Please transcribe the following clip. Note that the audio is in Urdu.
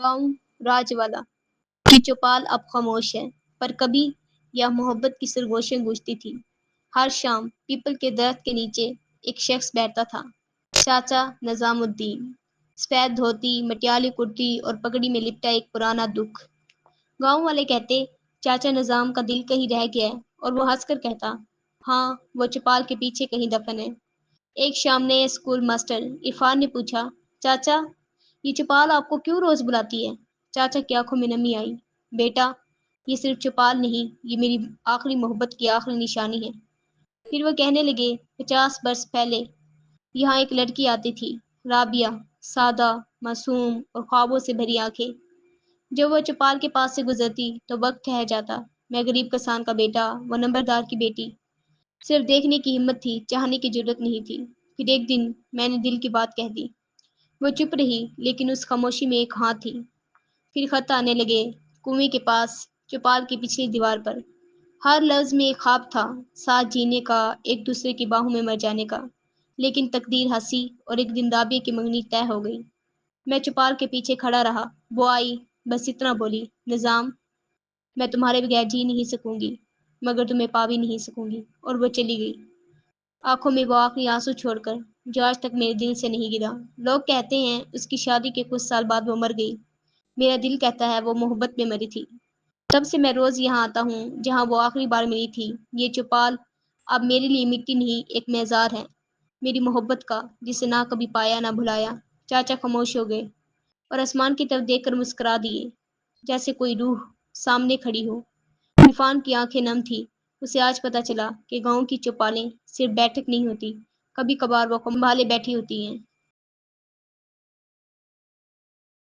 گاؤں راج والا کی چوپال اب خاموش ہے، پر کبھی یہ محبت کی سرگوشیں گونجتی تھی۔ ہر شام پیپل کے درخت کے نیچے ایک شخص بیٹھتا تھا، چاچا نظام الدین، سفید دھوتی، مٹیالی کرتی اور پگڑی میں لپٹا ایک پرانا دکھ۔ گاؤں والے کہتے چاچا نظام کا دل کہیں رہ گیا ہے، اور وہ ہنس کر کہتا ہاں وہ چوپال کے پیچھے کہیں دفن ہے۔ ایک شام نئے اسکول ماسٹر عرفان نے پوچھا چاچا یہ چوپال آپ کو کیوں روز بلاتی ہے؟ چاچا کی آنکھوں میں نمی آئی۔ بیٹا یہ صرف چوپال نہیں، یہ میری آخری محبت کی آخری نشانی ہے۔ پھر وہ کہنے لگے 50 برس پہلے یہاں ایک لڑکی آتی تھی، رابعہ، سادہ، معصوم اور خوابوں سے بھری آنکھیں۔ جب وہ چوپال کے پاس سے گزرتی تو وقت ٹھہر جاتا۔ میں غریب کسان کا بیٹا، وہ نمبردار کی بیٹی۔ صرف دیکھنے کی ہمت تھی، چاہنے کی جرات نہیں تھی۔ پھر ایک دن میں نے دل کی بات کہہ دی۔ وہ چپ رہی، لیکن اس خاموشی میں ایک ہاں تھی۔ پھر خط آنے لگے، کنویں کے پاس، چوپال کی پچھلی دیوار پر۔ ہر لفظ میں ایک خواب تھا، ساتھ جینے کا، ایک دوسرے کی باہوں میں مر جانے کا۔ لیکن تقدیر ہنسی اور ایک دن رابعہ کی منگنی طے ہو گئی۔ میں چوپال کے پیچھے کھڑا رہا، وہ آئی، بس اتنا بولی نظام میں تمہارے بغیر جی نہیں سکوں گی، مگر تمہیں پا بھی نہیں سکوں گی، اور وہ چلی گئی، آنکھوں میں وہ آخری آنسو چھوڑ کر جو آج تک میرے دل سے نہیں گرا۔ لوگ کہتے ہیں اس کی شادی کے کچھ سال بعد وہ مر گئی، میرا دل کہتا ہے وہ محبت میں مری تھی۔ تب سے میں روز یہاں آتا ہوں جہاں وہ آخری بار ملی تھی۔ یہ چوپال اب میرے لیے مٹی نہیں، ایک میزار ہے میری محبت کا، جسے نہ کبھی پایا نہ بھلایا۔ چاچا خاموش ہو گئے اور آسمان کی طرف دیکھ کر مسکرا دیے، جیسے کوئی روح سامنے کھڑی ہو۔ عرفان کی آنکھیں نم تھی، اسے آج پتہ چلا کہ گاؤں کی چوپالیں صرف بیٹھک نہیں ہوتی، کبھی کبھار وہ کمبھالے بیٹھی ہوتی ہیں۔